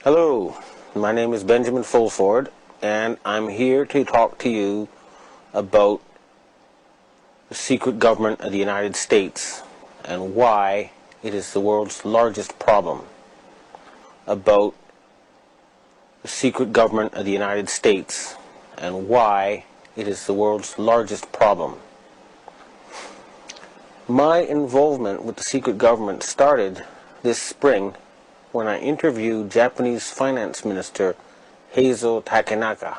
Hello, my name is Benjamin Fulford, and I'm here to talk to you about the secret government of the United States and why it is the world's largest problem. About the secret government of the United States and why it is the world's largest problem. My involvement with the secret government started this spring when I interviewed Japanese Finance Minister Heizo Takenaka,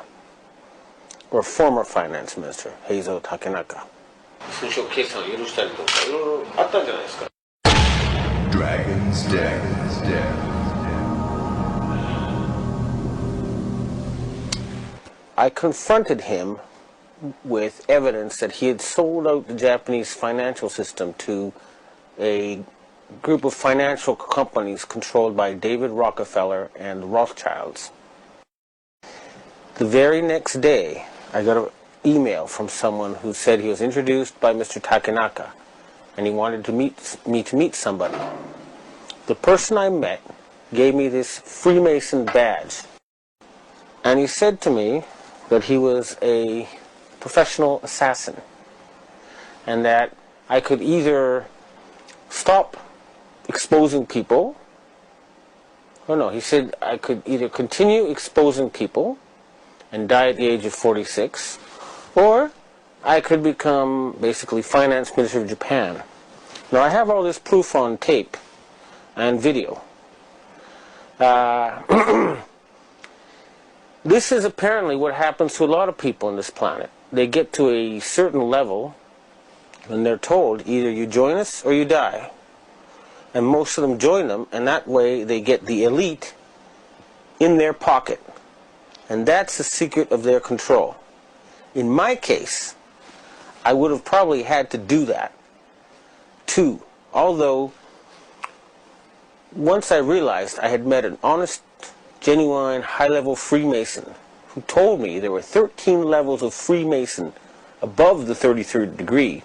or former Finance Minister Heizo Takenaka. Dragon's Den. I confronted him with evidence that he had sold out the Japanese financial system to a group of financial companies controlled by David Rockefeller and the Rothschilds. The very next day, I got an email from someone who said he was introduced by Mr. Takenaka and he wanted to meet somebody. The person I met gave me this Freemason badge, and he said to me that he was a professional assassin and that I could either stop exposing people, he said I could either continue exposing people and die at the age of 46, or I could become basically Finance Minister of Japan. Now I have all this proof on tape and video. This is apparently what happens to a lot of people on this planet. They get to a certain level and they're told either you join us or you die. And most of them join them, and that way they get the elite in their pocket. And that's the secret of their control. In my case, I would have probably had to do that too. Although, once I realized I had met an honest, genuine, high-level Freemason who told me there were 13 levels of Freemason above the 33rd degree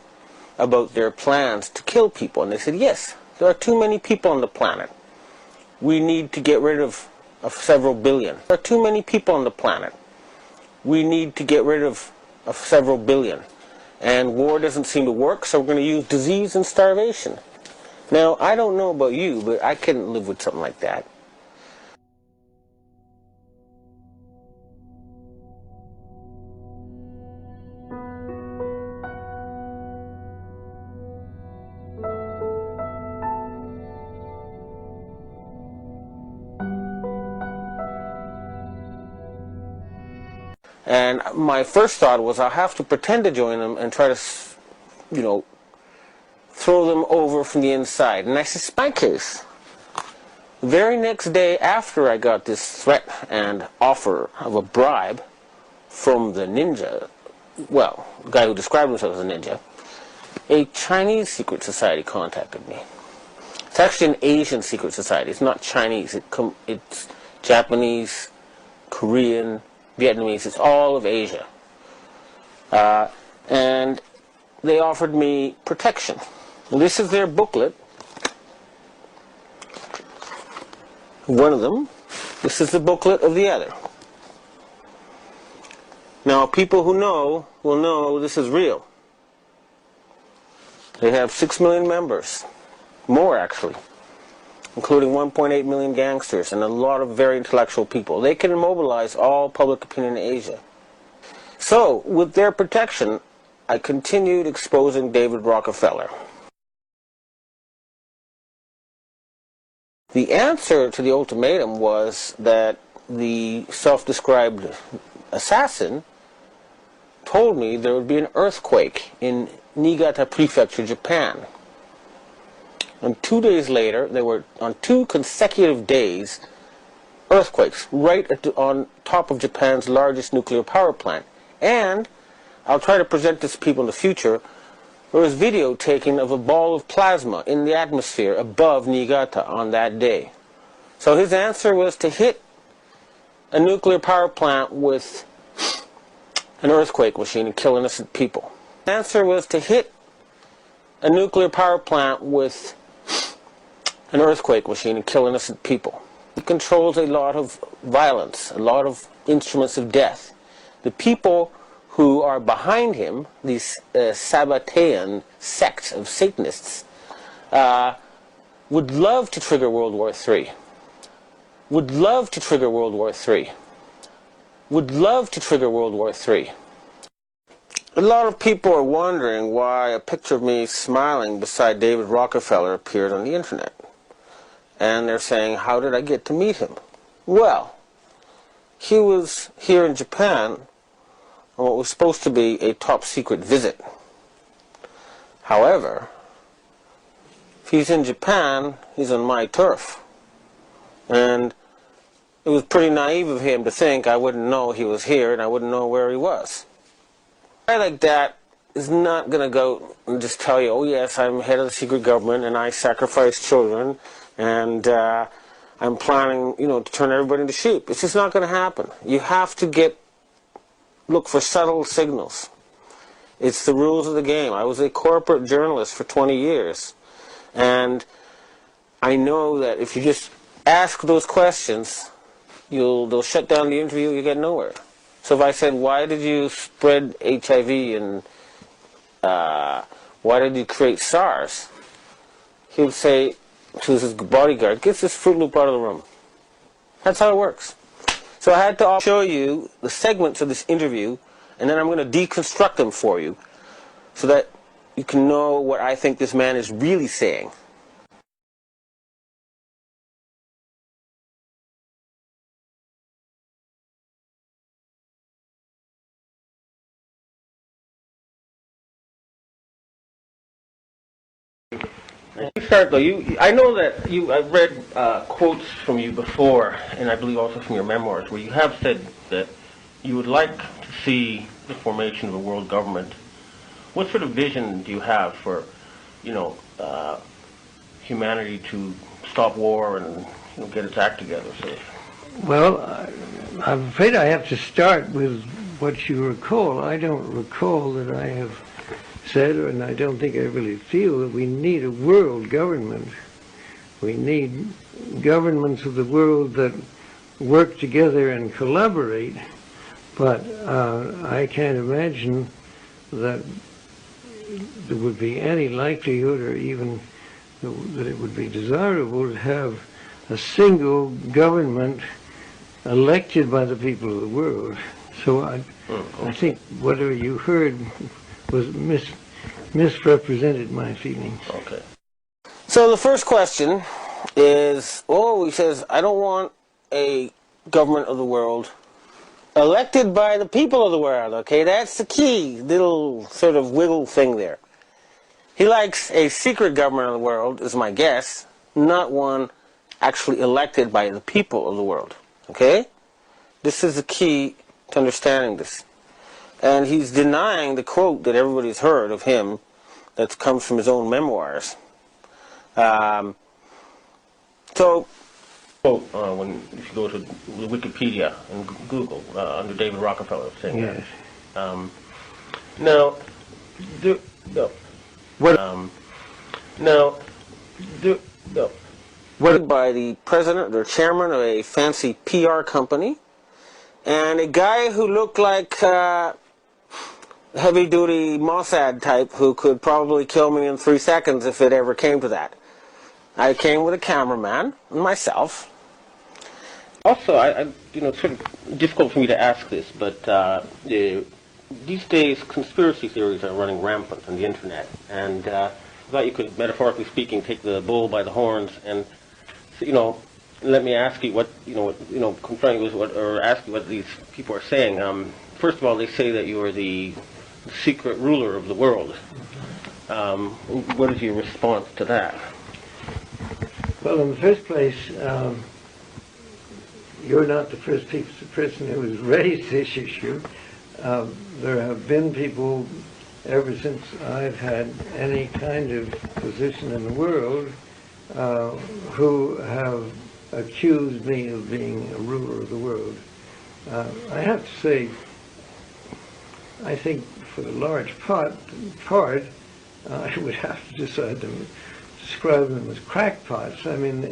about their plans to kill people. And they said, yes, there are too many people on the planet. We need to get rid of several billion. There are too many people on the planet. We need to get rid of several billion. And war doesn't seem to work, so we're going to use disease and starvation. Now, I don't know about you, but I couldn't live with something like that. And my first thought was I'll have to pretend to join them and try to, throw them over from the inside. And I suspect my case. The very next day after I got this threat and offer of a bribe from the ninja, well, the guy who described himself as a ninja, a Chinese secret society contacted me. It's actually an Asian secret society. It's not Chinese. It's Japanese, Korean, Vietnamese. It's all of Asia. And they offered me protection. And this is their booklet. One of them. This is the booklet of the other. Now, people who know will know this is real. They have 6 million members. More, actually. Including 1.8 million gangsters and a lot of very intellectual people. They can mobilize all public opinion in Asia. So, with their protection, I continued exposing David Rockefeller. The answer to the ultimatum was that the self-described assassin told me there would be an earthquake in Niigata Prefecture, Japan. And 2 days later, there were, on 2 consecutive days, earthquakes right on top of Japan's largest nuclear power plant. And I'll try to present this to people in the future. There was video taken of a ball of plasma in the atmosphere above Niigata on that day. So his answer was to hit a nuclear power plant with an earthquake machine and kill innocent people. The answer was to hit a nuclear power plant with an earthquake machine and kill innocent people. He controls a lot of violence, a lot of instruments of death. The people who are behind him, these Sabbatean sect of Satanists, would love to trigger World War III. Would love to trigger World War III. Would love to trigger World War III. A lot of people are wondering why a picture of me smiling beside David Rockefeller appeared on the internet. And they're saying, how did I get to meet him? Well, he was here in Japan on what was supposed to be a top secret visit. However, if he's in Japan, he's on my turf. And it was pretty naive of him to think I wouldn't know he was here and I wouldn't know where he was. A guy like that is not going to go and just tell you, oh yes, I'm head of the secret government and I sacrifice children and I'm planning, to turn everybody into sheep. It's just not going to happen. You have to look for subtle signals. It's the rules of the game. I was a corporate journalist for 20 years. And I know that if you just ask those questions, they'll shut down the interview, you get nowhere. So if I said, why did you spread HIV and why did you create SARS? He would say to his bodyguard, get this Fruit Loop out of the room. That's how it works. So I had to show you the segments of this interview, and then I'm going to deconstruct them for you so that you can know what I think this man is really saying. You start though. I know that I've read quotes from you before, and I believe also from your memoirs, where you have said that you would like to see the formation of a world government. What sort of vision do you have for, humanity to stop war and get its act together? So. Well, I'm afraid I have to start with what you recall. I don't recall that I have said, and I don't think I really feel, that we need a world government. We need governments of the world that work together and collaborate, but I can't imagine that there would be any likelihood or even that it would be desirable to have a single government elected by the people of the world. So I think whatever you heard was misrepresented my feelings. Okay. So the first question is, he says, I don't want a government of the world elected by the people of the world. Okay, that's the key little sort of wiggle thing there. He likes a secret government of the world, is my guess, not one actually elected by the people of the world. Okay? This is the key to understanding this. And he's denying the quote that everybody's heard of him that comes from his own memoirs. If you go to Wikipedia and Google under David Rockefeller saying yes. By the president or chairman of a fancy PR company, and a guy who looked like heavy-duty Mossad type who could probably kill me in 3 seconds if it ever came to that. I came with a cameraman and myself. Also, it's sort of difficult for me to ask this, but these days conspiracy theories are running rampant on the internet, and I thought you could, metaphorically speaking, take the bull by the horns and, let me ask you confront you with ask you what these people are saying. First of all, they say that you are the secret ruler of the world. What is your response to that? Well, in the first place, you're not the first person who has raised this issue. There have been people ever since I've had any kind of position in the world who have accused me of being a ruler of the world. I have to say, I think for the large part, I would have to decide to describe them as crackpots. I mean,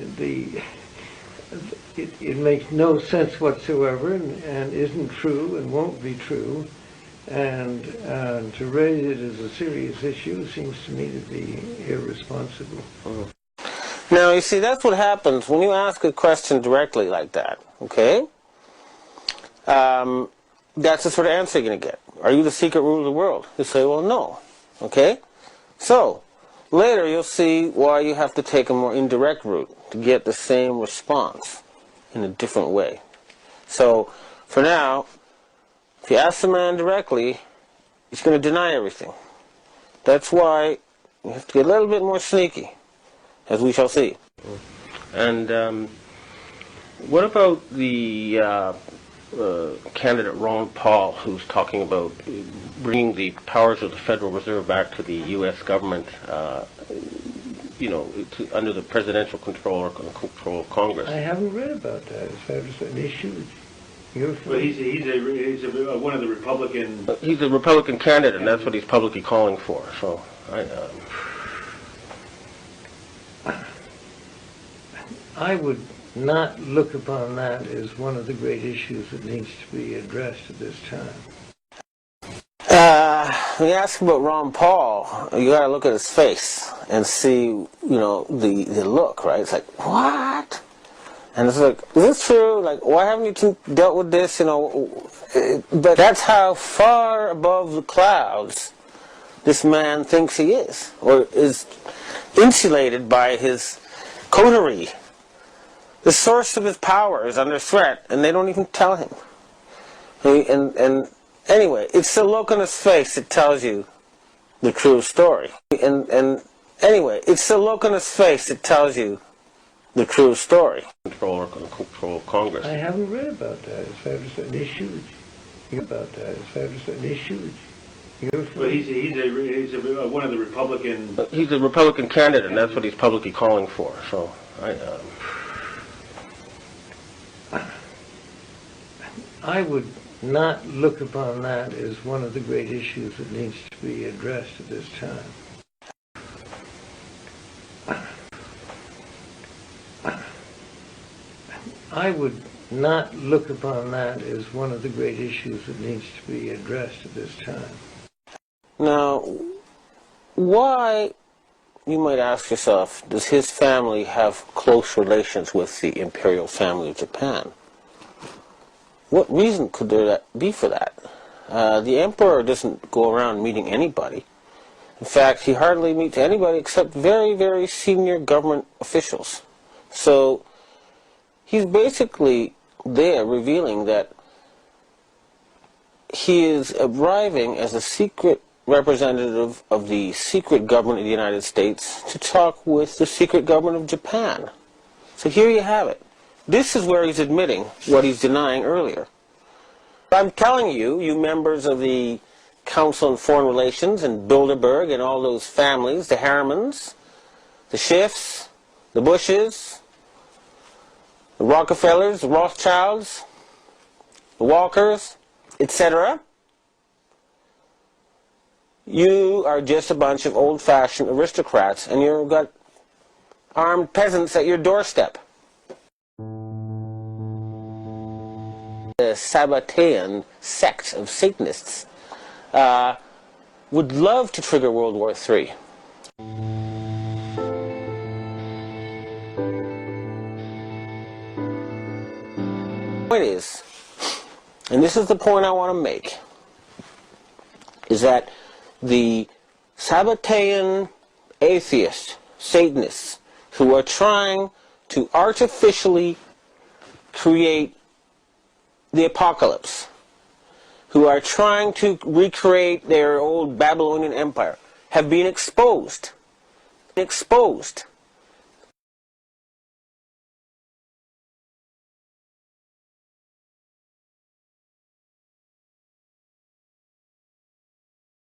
it makes no sense whatsoever and isn't true and won't be true. And to raise it as a serious issue seems to me to be irresponsible. Now, you see, that's what happens when you ask a question directly like that, okay? That's the sort of answer you're going to get. Are you the secret ruler of the world? You say, well, no, okay? So, later you'll see why you have to take a more indirect route to get the same response in a different way. So, for now, if you ask the man directly, he's going to deny everything. That's why you have to get a little bit more sneaky, as we shall see. And what about the candidate Ron Paul, who's talking about bringing the powers of the Federal Reserve back to the U.S. government, under the presidential control or control of Congress? I haven't read about that. Is that an issue? Well, he's one of the Republican. He's a Republican candidate, and that's what he's publicly calling for. So, I would not look upon that as one of the great issues that needs to be addressed at this time. When you ask about Ron Paul, you got to look at his face and see, the look, right? It's like, what? And it's like, is this true? Like, why haven't you dealt with this? But that's how far above the clouds this man thinks he is, or is insulated by his coterie. The source of his power is under threat, and they don't even tell him. And anyway, it's the look on his face that tells you the true story. And anyway, it's the look on his face that tells you the true story. Control of Congress. I haven't read about that. Is that an issue? About that? Is that an issue? Well, he's one of the Republican. He's a Republican candidate, and that's what he's publicly calling for. So, I would not look upon that as one of the great issues that needs to be addressed at this time. I would not look upon that as one of the great issues that needs to be addressed at this time. Now, why, you might ask yourself, does his family have close relations with the imperial family of Japan? What reason could there be for that? The emperor doesn't go around meeting anybody. In fact, he hardly meets anybody except very, very senior government officials. So, he's basically there revealing that he is arriving as a secret representative of the secret government of the United States to talk with the secret government of Japan. So here you have it. This is where he's admitting what he's denying earlier. I'm telling you, you members of the Council on Foreign Relations and Bilderberg and all those families, the Harrimans, the Schiffs, the Bushes, the Rockefellers, the Rothschilds, the Walkers, etc. You are just a bunch of old-fashioned aristocrats, and you've got armed peasants at your doorstep. The Sabbatean sect of Satanists would love to trigger World War III. The point is, and this is the point I want to make, is that the Sabbatean atheists, Satanists, who are trying to artificially create the apocalypse, who are trying to recreate their old Babylonian empire, have been exposed. Exposed.